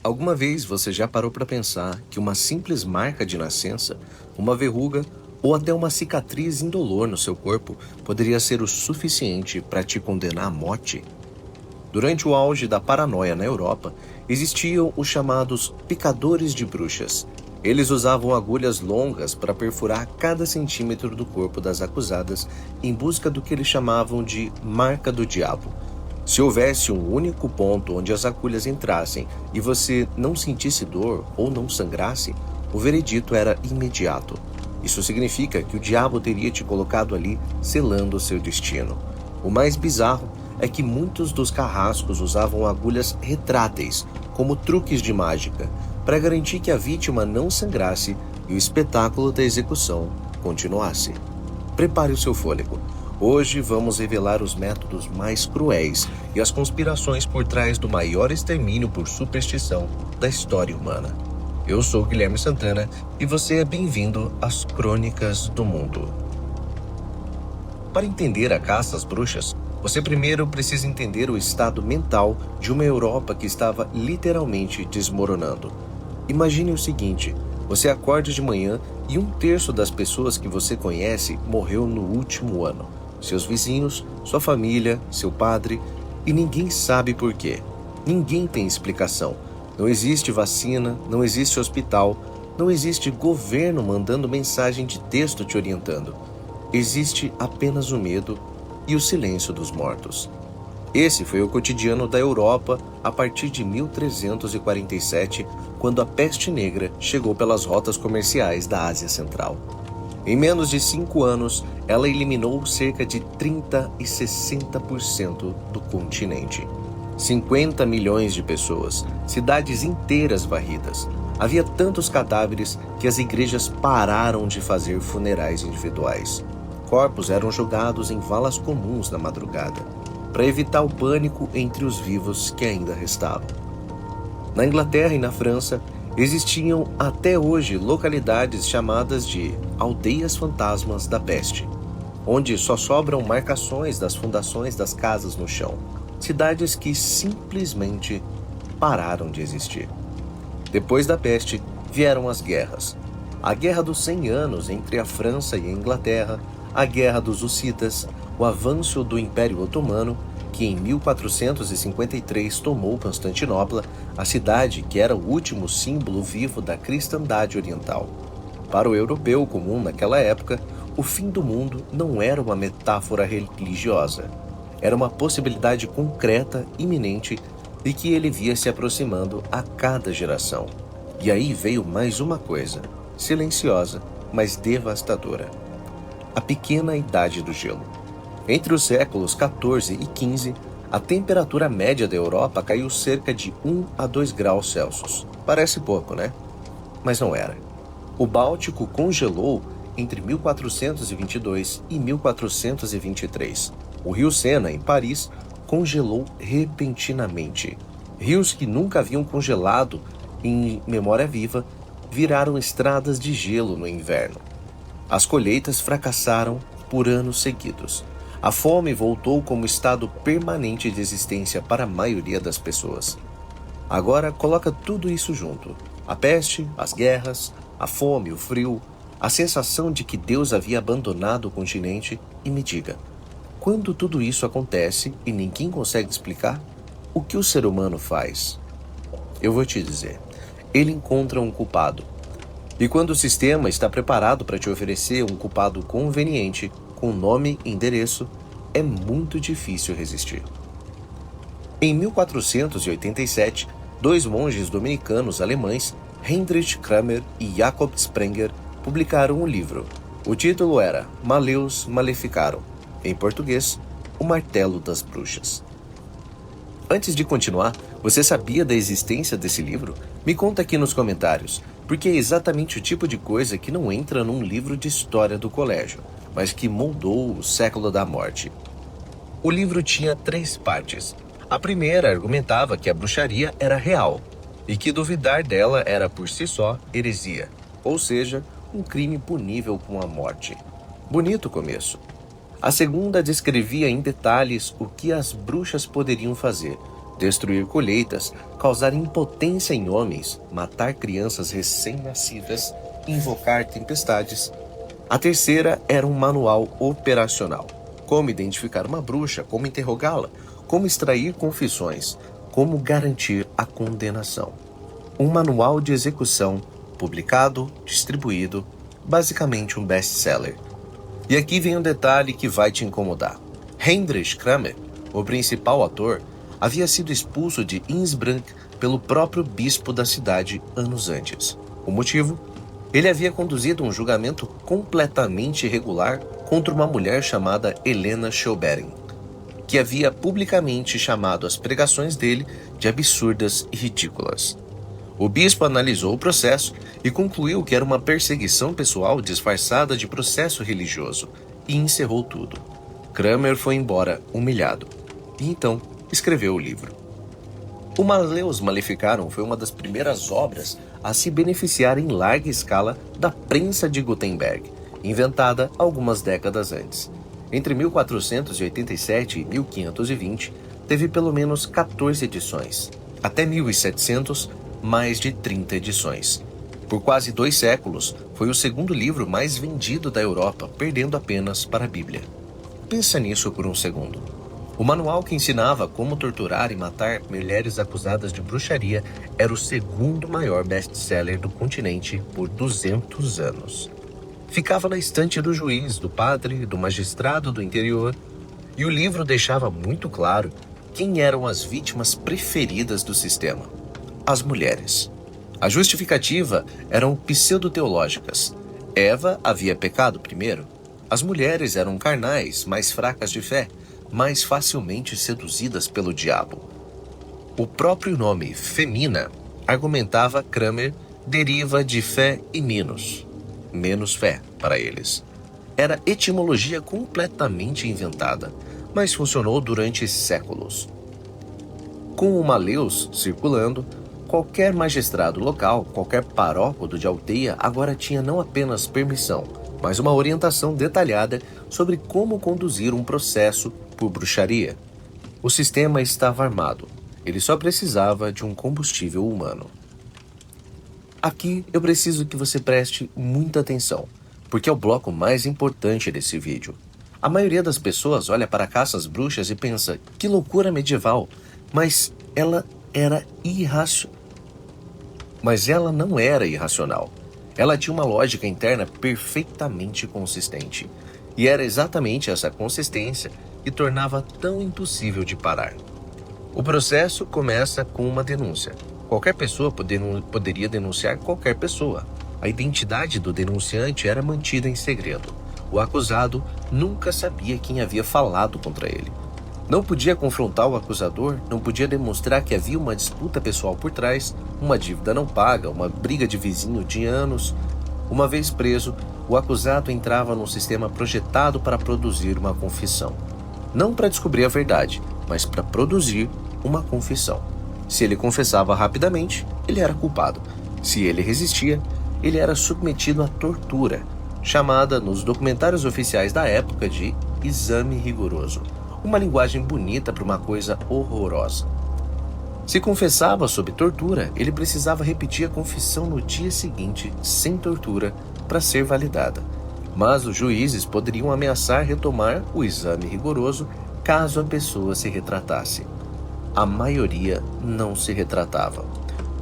Alguma vez você já parou para pensar que uma simples marca de nascença, uma verruga ou até uma cicatriz indolor no seu corpo poderia ser o suficiente para te condenar à morte? Durante o auge da paranoia na Europa, existiam os chamados picadores de bruxas. Eles usavam agulhas longas para perfurar cada centímetro do corpo das acusadas em busca do que eles chamavam de marca do diabo. Se houvesse um único ponto onde as agulhas entrassem e você não sentisse dor ou não sangrasse, o veredito era imediato. Isso significa que o diabo teria te colocado ali, selando o seu destino. O mais bizarro é que muitos dos carrascos usavam agulhas retráteis, como truques de mágica, para garantir que a vítima não sangrasse e o espetáculo da execução continuasse. Prepare o seu fôlego. Hoje vamos revelar os métodos mais cruéis e as conspirações por trás do maior extermínio por superstição da história humana. Eu sou Guilherme Santana e você é bem-vindo às Crônicas do Mundo. Para entender a caça às bruxas, você primeiro precisa entender o estado mental de uma Europa que estava literalmente desmoronando. Imagine o seguinte: você acorda de manhã e um terço das pessoas que você conhece morreu no último ano. Seus vizinhos, sua família, seu padre, e ninguém sabe por quê. Ninguém tem explicação. Não existe vacina, não existe hospital, não existe governo mandando mensagem de texto te orientando. Existe apenas o medo e o silêncio dos mortos. Esse foi o cotidiano da Europa a partir de 1347, quando a peste negra chegou pelas rotas comerciais da Ásia Central. Em menos de 5 anos, ela eliminou cerca de 30% e 60% do continente. 50 milhões de pessoas, cidades inteiras varridas. Havia tantos cadáveres que as igrejas pararam de fazer funerais individuais. Corpos eram jogados em valas comuns na madrugada, para evitar o pânico entre os vivos que ainda restavam. Na Inglaterra e na França, existiam até hoje localidades chamadas de aldeias fantasmas da peste, onde só sobram marcações das fundações das casas no chão, cidades que simplesmente pararam de existir. Depois da peste, vieram as guerras. A Guerra dos 100 Anos entre a França e a Inglaterra, a Guerra dos Hussitas, o avanço do Império Otomano, que em 1453 tomou Constantinopla, a cidade que era o último símbolo vivo da cristandade oriental. Para o europeu comum naquela época, o fim do mundo não era uma metáfora religiosa. Era uma possibilidade concreta, iminente, de que ele via se aproximando a cada geração. E aí veio mais uma coisa, silenciosa, mas devastadora: a pequena idade do gelo. Entre os séculos XIV e XV, a temperatura média da Europa caiu cerca de 1 a 2 graus Celsius. Parece pouco, né? Mas não era. O Báltico congelou entre 1422 e 1423. O rio Sena, em Paris, congelou repentinamente. Rios que nunca haviam congelado em memória viva viraram estradas de gelo no inverno. As colheitas fracassaram por anos seguidos. A fome voltou como estado permanente de existência para a maioria das pessoas. Agora coloca tudo isso junto: a peste, as guerras, a fome, o frio, a sensação de que Deus havia abandonado o continente, e me diga, quando tudo isso acontece e ninguém consegue explicar, o que o ser humano faz? Eu vou te dizer: ele encontra um culpado. E quando o sistema está preparado para te oferecer um culpado conveniente, com nome e endereço, é muito difícil resistir. Em 1487, 2 monges dominicanos alemães, Heinrich Kramer e Jakob Sprenger, publicaram um livro. O título era Maleus Maleficarum, em português, O Martelo das Bruxas. Antes de continuar, você sabia da existência desse livro? Me conta aqui nos comentários, porque é exatamente o tipo de coisa que não entra num livro de história do colégio, mas que moldou o século da morte. O livro tinha 3 partes. A primeira argumentava que a bruxaria era real, e que duvidar dela era por si só heresia, ou seja, um crime punível com a morte. Bonito começo. A segunda descrevia em detalhes o que as bruxas poderiam fazer, destruir colheitas, causar impotência em homens, matar crianças recém-nascidas, invocar tempestades. A terceira era um manual operacional. Como identificar uma bruxa, como interrogá-la, como extrair confissões, como garantir a condenação. Um manual de execução, publicado, distribuído, basicamente um best-seller. E aqui vem um detalhe que vai te incomodar. Heinrich Kramer, o principal ator, havia sido expulso de Innsbruck pelo próprio bispo da cidade anos antes. O motivo? Ele havia conduzido um julgamento completamente irregular contra uma mulher chamada Helena Schauberin, que havia publicamente chamado as pregações dele de absurdas e ridículas. O bispo analisou o processo e concluiu que era uma perseguição pessoal disfarçada de processo religioso e encerrou tudo. Kramer foi embora humilhado e então escreveu o livro. O Maleus Maleficarum foi uma das primeiras obras a se beneficiar em larga escala da prensa de Gutenberg, inventada algumas décadas antes. Entre 1487 e 1520, teve pelo menos 14 edições. Até 1700, mais de 30 edições. Por quase 2 séculos, foi o segundo livro mais vendido da Europa, perdendo apenas para a Bíblia. Pensa nisso por um segundo. O manual que ensinava como torturar e matar mulheres acusadas de bruxaria era o segundo maior best-seller do continente por 200 anos. Ficava na estante do juiz, do padre, do magistrado do interior, e o livro deixava muito claro quem eram as vítimas preferidas do sistema: as mulheres. A justificativa eram pseudo-teológicas. Eva havia pecado primeiro. As mulheres eram carnais, mais fracas de fé, mais facilmente seduzidas pelo diabo. O próprio nome Femina, argumentava Kramer, deriva de fé e menos fé para eles. Era etimologia completamente inventada, mas funcionou durante séculos. Com o Maleus circulando, qualquer magistrado local, qualquer paróquio de aldeia agora tinha não apenas permissão, mas uma orientação detalhada sobre como conduzir um processo por bruxaria. O sistema estava armado, ele só precisava de um combustível humano. Aqui eu preciso que você preste muita atenção, porque é o bloco mais importante desse vídeo. A maioria das pessoas olha para caças bruxas e pensa, que loucura medieval, mas ela não era irracional. Ela tinha uma lógica interna perfeitamente consistente. E era exatamente essa consistência que tornava tão impossível de parar. O processo começa com uma denúncia. Qualquer pessoa poderia denunciar qualquer pessoa. A identidade do denunciante era mantida em segredo. O acusado nunca sabia quem havia falado contra ele. Não podia confrontar o acusador, não podia demonstrar que havia uma disputa pessoal por trás, uma dívida não paga, uma briga de vizinho de anos. Uma vez preso, o acusado entrava num sistema projetado para produzir uma confissão. Não para descobrir a verdade, mas para produzir uma confissão. Se ele confessava rapidamente, ele era culpado. Se ele resistia, ele era submetido à tortura, chamada nos documentários oficiais da época de exame rigoroso. Uma linguagem bonita para uma coisa horrorosa. Se confessava sob tortura, ele precisava repetir a confissão no dia seguinte, sem tortura, para ser validada. Mas os juízes poderiam ameaçar retomar o exame rigoroso caso a pessoa se retratasse. A maioria não se retratava.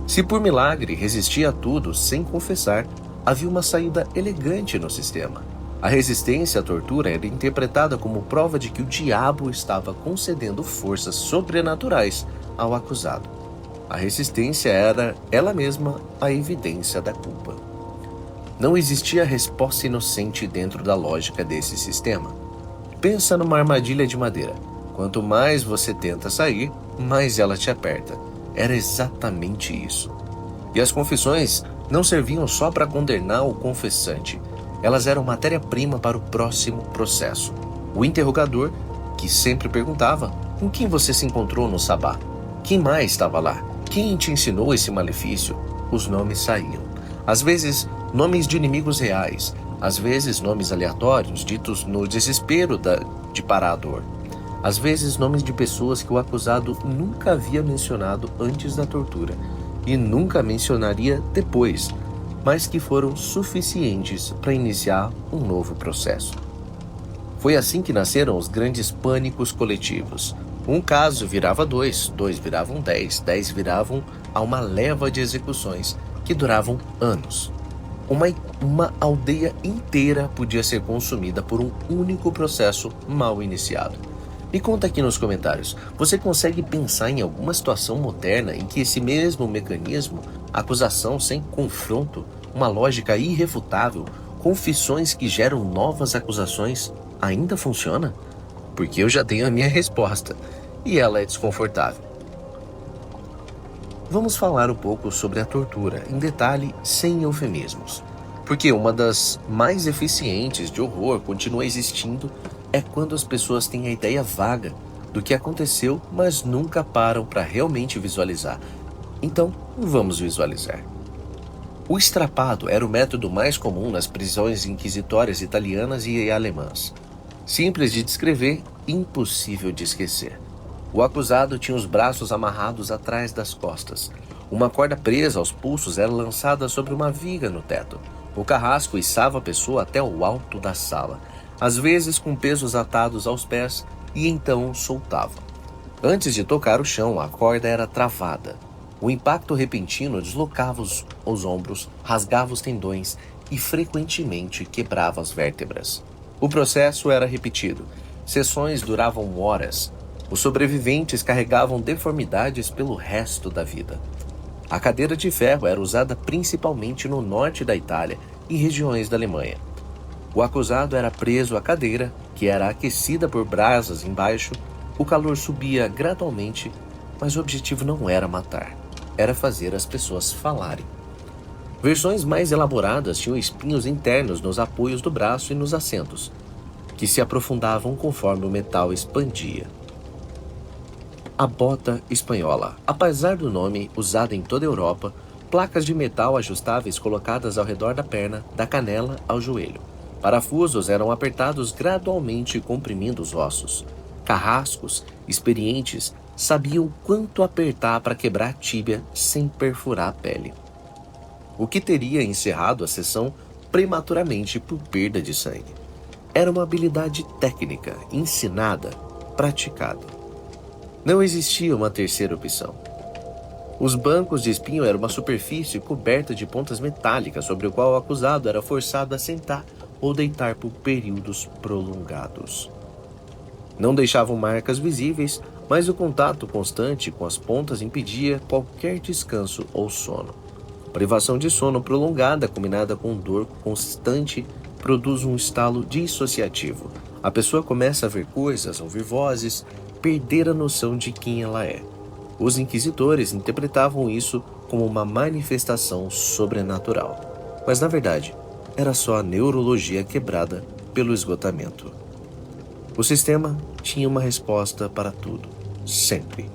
Se por milagre resistia a tudo sem confessar, havia uma saída elegante no sistema. A resistência à tortura era interpretada como prova de que o diabo estava concedendo forças sobrenaturais ao acusado. A resistência era, ela mesma, a evidência da culpa. Não existia resposta inocente dentro da lógica desse sistema. Pensa numa armadilha de madeira. Quanto mais você tenta sair, mais ela te aperta. Era exatamente isso. E as confissões não serviam só para condenar o confessante. Elas eram matéria-prima para o próximo processo. O interrogador, que sempre perguntava, com quem você se encontrou no sabá? Quem mais estava lá? Quem te ensinou esse malefício? Os nomes saíam. Às vezes, nomes de inimigos reais. Às vezes, nomes aleatórios, ditos no desespero de parar a dor. Às vezes nomes de pessoas que o acusado nunca havia mencionado antes da tortura e nunca mencionaria depois, mas que foram suficientes para iniciar um novo processo. Foi assim que nasceram os grandes pânicos coletivos. Um caso virava dois, dois viravam 10, 10 viravam a uma leva de execuções que duravam anos. Uma aldeia inteira podia ser consumida por um único processo mal iniciado. Me conta aqui nos comentários, você consegue pensar em alguma situação moderna em que esse mesmo mecanismo, acusação sem confronto, uma lógica irrefutável, confissões que geram novas acusações, ainda funciona? Porque eu já tenho a minha resposta, e ela é desconfortável. Vamos falar um pouco sobre a tortura, em detalhe, sem eufemismos. Porque uma das mais eficientes de horror continua existindo é quando as pessoas têm a ideia vaga do que aconteceu, mas nunca param para realmente visualizar. Então, vamos visualizar. O estrapado era o método mais comum nas prisões inquisitórias italianas e alemãs. Simples de descrever, impossível de esquecer. O acusado tinha os braços amarrados atrás das costas. Uma corda presa aos pulsos era lançada sobre uma viga no teto. O carrasco içava a pessoa até o alto da sala, às vezes com pesos atados aos pés, e então soltava. Antes de tocar o chão, a corda era travada. O impacto repentino deslocava os ombros, rasgava os tendões e frequentemente quebrava as vértebras. O processo era repetido. Sessões duravam horas. Os sobreviventes carregavam deformidades pelo resto da vida. A cadeira de ferro era usada principalmente no norte da Itália e regiões da Alemanha. O acusado era preso à cadeira, que era aquecida por brasas embaixo. O calor subia gradualmente, mas o objetivo não era matar, era fazer as pessoas falarem. Versões mais elaboradas tinham espinhos internos nos apoios do braço e nos assentos, que se aprofundavam conforme o metal expandia. A bota espanhola. Apesar do nome, usada em toda a Europa, placas de metal ajustáveis colocadas ao redor da perna, da canela ao joelho. Parafusos eram apertados gradualmente, comprimindo os ossos. Carrascos, experientes, sabiam quanto apertar para quebrar a tíbia sem perfurar a pele. O que teria encerrado a sessão prematuramente por perda de sangue. Era uma habilidade técnica, ensinada, praticada. Não existia uma terceira opção. Os bancos de espinho eram uma superfície coberta de pontas metálicas sobre o qual o acusado era forçado a sentar ou deitar por períodos prolongados. Não deixavam marcas visíveis, mas o contato constante com as pontas impedia qualquer descanso ou sono. Privação de sono prolongada combinada com dor constante produz um estado dissociativo. A pessoa começa a ver coisas, ouvir vozes, perder a noção de quem ela é. Os inquisidores interpretavam isso como uma manifestação sobrenatural. Mas, na verdade, era só a neurologia quebrada pelo esgotamento. O sistema tinha uma resposta para tudo, sempre.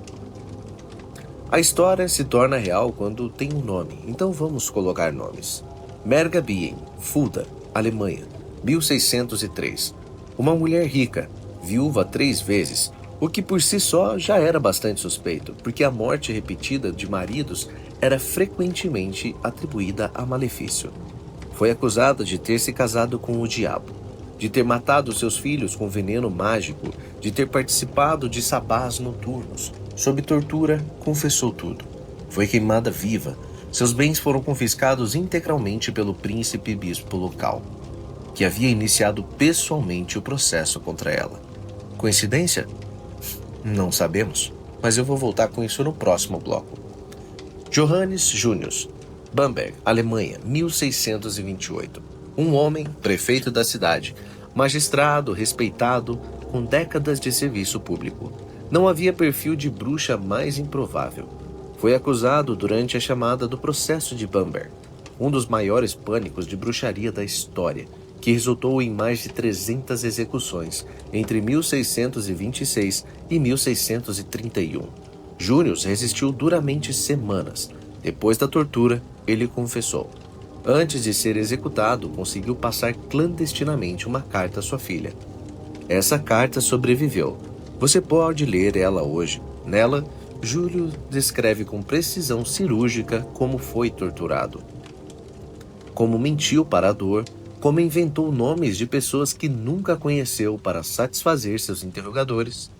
A história se torna real quando tem um nome, então vamos colocar nomes. Merga Bien, Fulda, Alemanha, 1603. Uma mulher rica, viúva 3 vezes, o que por si só já era bastante suspeito, porque a morte repetida de maridos era frequentemente atribuída a malefício. Foi acusada de ter se casado com o diabo, de ter matado seus filhos com veneno mágico, de ter participado de sabás noturnos. Sob tortura, confessou tudo. Foi queimada viva. Seus bens foram confiscados integralmente pelo príncipe bispo local, que havia iniciado pessoalmente o processo contra ela. Coincidência? Não sabemos, mas eu vou voltar com isso no próximo bloco. Johannes Junius, Bamberg, Alemanha, 1628. Um homem, prefeito da cidade, magistrado, respeitado, com décadas de serviço público. Não havia perfil de bruxa mais improvável. Foi acusado durante a chamada do processo de Bamberg, um dos maiores pânicos de bruxaria da história, que resultou em mais de 300 execuções entre 1626 e 1631. Június resistiu duramente semanas. Depois da tortura, ele confessou. Antes de ser executado, conseguiu passar clandestinamente uma carta à sua filha. Essa carta sobreviveu. Você pode ler ela hoje. Nela, Júlio descreve com precisão cirúrgica como foi torturado, como mentiu para a dor, como inventou nomes de pessoas que nunca conheceu para satisfazer seus interrogadores.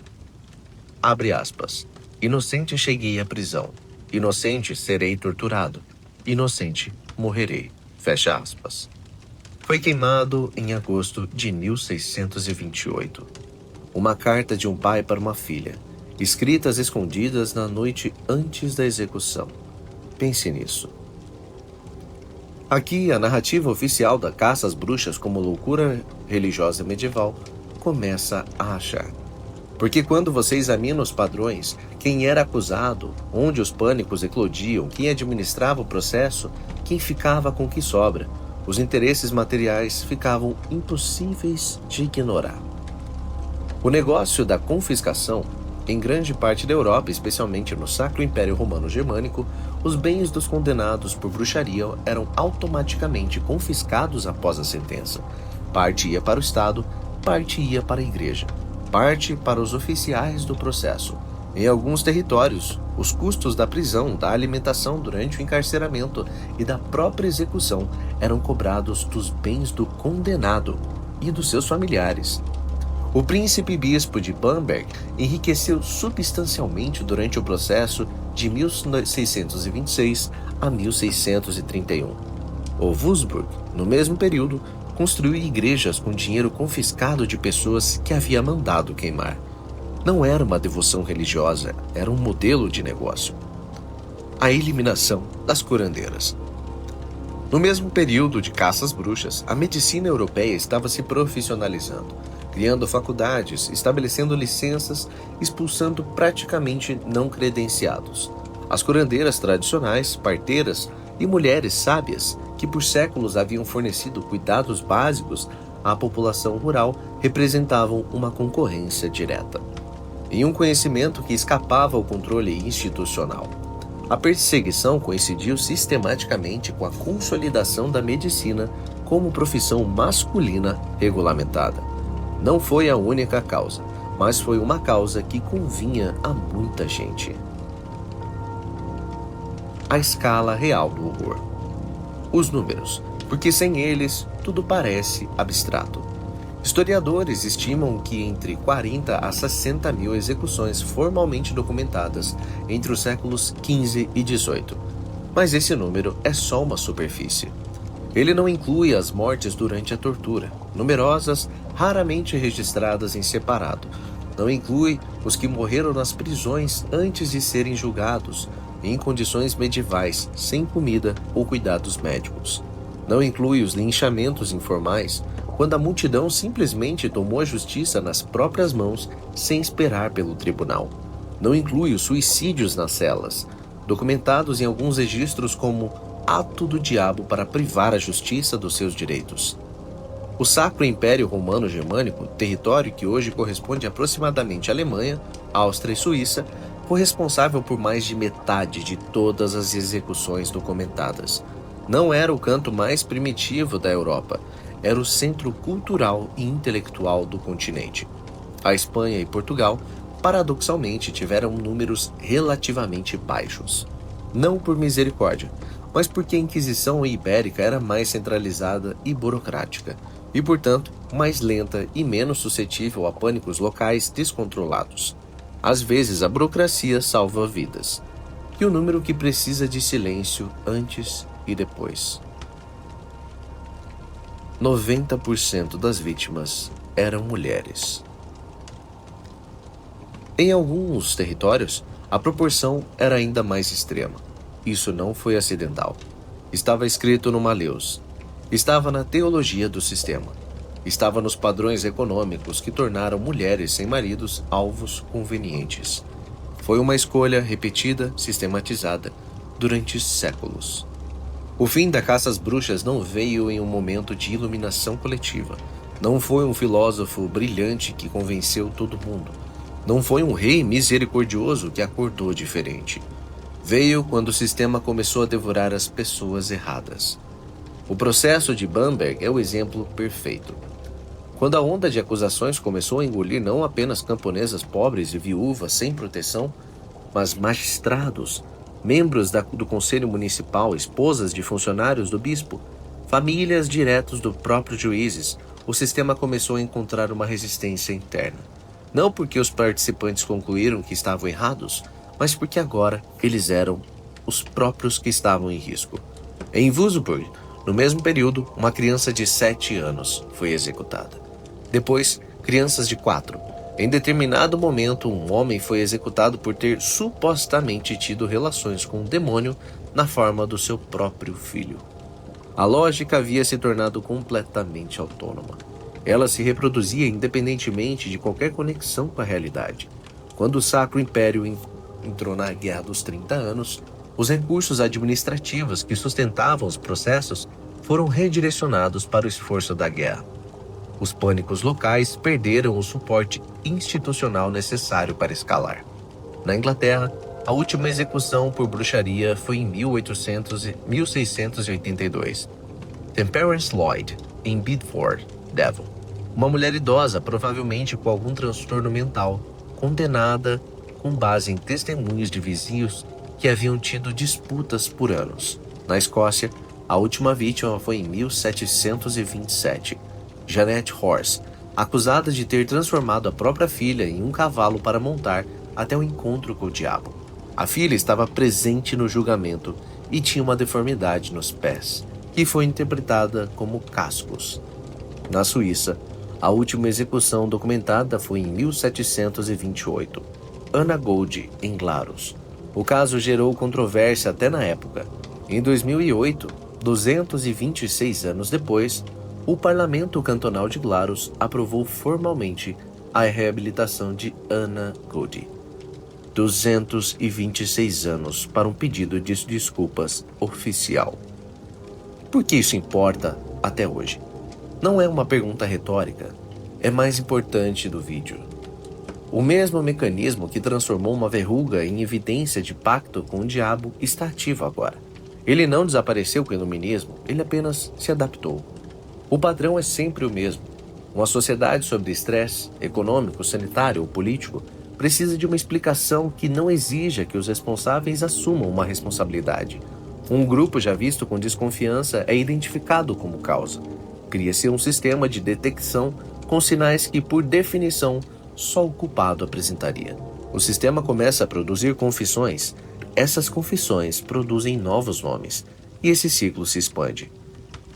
Abre aspas. Inocente cheguei à prisão. Inocente serei torturado. Inocente morrerei. Fecha aspas. Foi queimado em agosto de 1628. Uma carta de um pai para uma filha, escrita às escondidas na noite antes da execução. Pense nisso. Aqui, a narrativa oficial da caça às bruxas como loucura religiosa medieval começa a achar. Porque quando você examina os padrões, quem era acusado, onde os pânicos eclodiam, quem administrava o processo, quem ficava com o que sobra, os interesses materiais ficavam impossíveis de ignorar. O negócio da confiscação, em grande parte da Europa, especialmente no Sacro Império Romano Germânico, os bens dos condenados por bruxaria eram automaticamente confiscados após a sentença. Parte ia para o Estado, parte ia para a Igreja, parte para os oficiais do processo. Em alguns territórios, os custos da prisão, da alimentação durante o encarceramento e da própria execução eram cobrados dos bens do condenado e dos seus familiares. O príncipe bispo de Bamberg enriqueceu substancialmente durante o processo de 1626 a 1631. O Würzburg, no mesmo período, construiu igrejas com dinheiro confiscado de pessoas que havia mandado queimar. Não era uma devoção religiosa, era um modelo de negócio. A eliminação das curandeiras. No mesmo período de caça às bruxas, a medicina europeia estava se profissionalizando, criando faculdades, estabelecendo licenças, expulsando praticamente não credenciados. As curandeiras tradicionais, parteiras e mulheres sábias, que por séculos haviam fornecido cuidados básicos à população rural, representavam uma concorrência direta. E um conhecimento que escapava ao controle institucional. A perseguição coincidiu sistematicamente com a consolidação da medicina como profissão masculina regulamentada. Não foi a única causa, mas foi uma causa que convinha a muita gente. A escala real do horror. Os números, porque sem eles tudo parece abstrato. Historiadores estimam que entre 40 a 60 mil execuções formalmente documentadas entre os séculos XV e XVIII. Mas esse número é só uma superfície. Ele não inclui as mortes durante a tortura, numerosas, raramente registradas em separado. Não inclui os que morreram nas prisões antes de serem julgados, em condições medievais, sem comida ou cuidados médicos. Não inclui os linchamentos informais, quando a multidão simplesmente tomou a justiça nas próprias mãos sem esperar pelo tribunal. Não inclui os suicídios nas celas, documentados em alguns registros como ato do diabo para privar a justiça dos seus direitos. O Sacro Império Romano Germânico, território que hoje corresponde aproximadamente à Alemanha, Áustria e Suíça, foi responsável por mais de metade de todas as execuções documentadas. Não era o canto mais primitivo da Europa, era o centro cultural e intelectual do continente. A Espanha e Portugal, paradoxalmente, tiveram números relativamente baixos. Não por misericórdia, mas porque a Inquisição ibérica era mais centralizada e burocrática, e, portanto, mais lenta e menos suscetível a pânicos locais descontrolados. Às vezes, a burocracia salva vidas, e o número que precisa de silêncio antes e depois. 90% das vítimas eram mulheres. Em alguns territórios, a proporção era ainda mais extrema. Isso não foi acidental. Estava escrito no Maleus. Estava na teologia do sistema. Estava nos padrões econômicos que tornaram mulheres sem maridos alvos convenientes. Foi uma escolha repetida, sistematizada, durante séculos. O fim da caça às bruxas não veio em um momento de iluminação coletiva. Não foi um filósofo brilhante que convenceu todo mundo. Não foi um rei misericordioso que acordou diferente. Veio quando o sistema começou a devorar as pessoas erradas. O processo de Bamberg é o exemplo perfeito. Quando a onda de acusações começou a engolir não apenas camponesas pobres e viúvas sem proteção, mas magistrados, membros do conselho municipal, esposas de funcionários do bispo, famílias diretos do próprio juízes, o sistema começou a encontrar uma resistência interna. Não porque os participantes concluíram que estavam errados, mas porque agora eles eram os próprios que estavam em risco. Em Würzburg, no mesmo período, uma criança de 7 anos foi executada. Depois, crianças de 4. Em determinado momento, um homem foi executado por ter supostamente tido relações com um demônio na forma do seu próprio filho. A lógica havia se tornado completamente autônoma. Ela se reproduzia independentemente de qualquer conexão com a realidade. Quando o Sacro Império entrou na Guerra dos 30 Anos, os recursos administrativos que sustentavam os processos foram redirecionados para o esforço da guerra. Os pânicos locais perderam o suporte institucional necessário para escalar. Na Inglaterra, a última execução por bruxaria foi em 1682. Temperance Lloyd, em Bedford, Devon. Uma mulher idosa, provavelmente com algum transtorno mental, condenada com base em testemunhos de vizinhos que haviam tido disputas por anos. Na Escócia, a última vítima foi em 1727. Janet Horse, acusada de ter transformado a própria filha em um cavalo para montar até o encontro com o diabo. A filha estava presente no julgamento e tinha uma deformidade nos pés, que foi interpretada como cascos. Na Suíça, a última execução documentada foi em 1728. Anna Gold, em Glarus. O caso gerou controvérsia até na época. Em 2008, 226 anos depois, o Parlamento Cantonal de Glarus aprovou formalmente a reabilitação de Anna Gold. 226 anos para um pedido de desculpas oficial. Por que isso importa até hoje? Não é uma pergunta retórica, é mais importante do vídeo. O mesmo mecanismo que transformou uma verruga em evidência de pacto com o diabo está ativo agora. Ele não desapareceu com o iluminismo, ele apenas se adaptou. O padrão é sempre o mesmo. Uma sociedade sob estresse econômico, sanitário ou político precisa de uma explicação que não exija que os responsáveis assumam uma responsabilidade. Um grupo já visto com desconfiança é identificado como causa. Cria-se um sistema de detecção com sinais que, por definição, só o culpado apresentaria. O sistema começa a produzir confissões. Essas confissões produzem novos nomes, e esse ciclo se expande.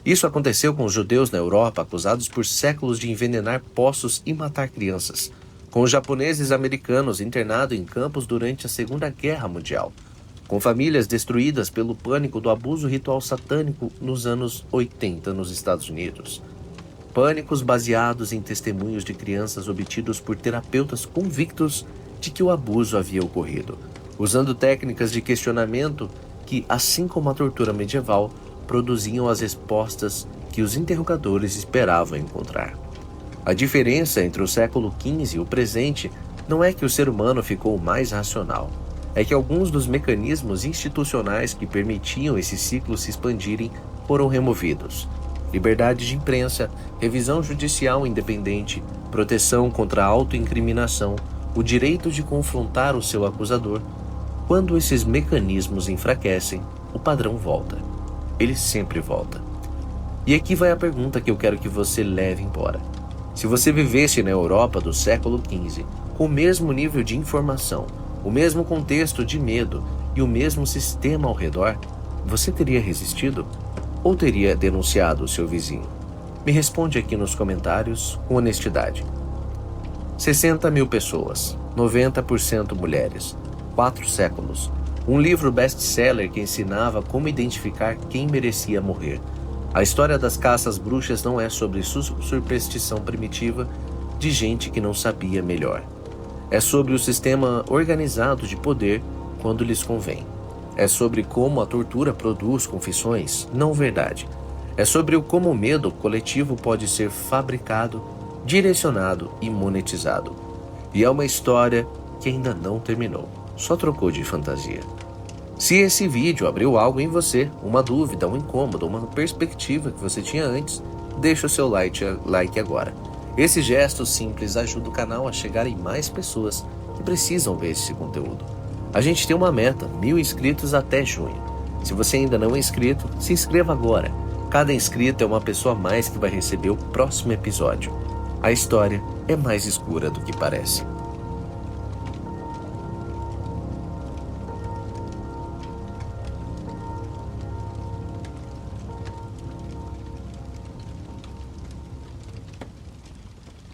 Isso aconteceu com os judeus na Europa, acusados por séculos de envenenar poços e matar crianças, com os japoneses americanos internados em campos durante a Segunda Guerra Mundial, com famílias destruídas pelo pânico do abuso ritual satânico nos anos 80 nos Estados Unidos. Pânicos baseados em testemunhos de crianças obtidos por terapeutas convictos de que o abuso havia ocorrido, usando técnicas de questionamento que, assim como a tortura medieval, produziam as respostas que os interrogadores esperavam encontrar. A diferença entre o século XV e o presente não é que o ser humano ficou mais racional, é que alguns dos mecanismos institucionais que permitiam esse ciclo se expandirem foram removidos. Liberdade de imprensa, revisão judicial independente, proteção contra a autoincriminação, o direito de confrontar o seu acusador. Quando esses mecanismos enfraquecem, o padrão volta. Ele sempre volta. E aqui vai a pergunta que eu quero que você leve embora. Se você vivesse na Europa do século XV, com o mesmo nível de informação, o mesmo contexto de medo e o mesmo sistema ao redor, você teria resistido? Ou teria denunciado o seu vizinho? Me responde aqui nos comentários com honestidade. 60 mil pessoas, 90% mulheres, 4 séculos. Um livro best-seller que ensinava como identificar quem merecia morrer. A história das caças bruxas não é sobre superstição primitiva de gente que não sabia melhor. É sobre o sistema organizado de poder quando lhes convém. É sobre como a tortura produz confissões, não verdade. É sobre como o medo coletivo pode ser fabricado, direcionado e monetizado. E é uma história que ainda não terminou, só trocou de fantasia. Se esse vídeo abriu algo em você, uma dúvida, um incômodo, uma perspectiva que você tinha antes, deixa o seu like agora. Esse gesto simples ajuda o canal a chegar em mais pessoas que precisam ver esse conteúdo. A gente tem uma meta, 1.000 inscritos até junho. Se você ainda não é inscrito, se inscreva agora. Cada inscrito é uma pessoa a mais que vai receber o próximo episódio. A história é mais escura do que parece.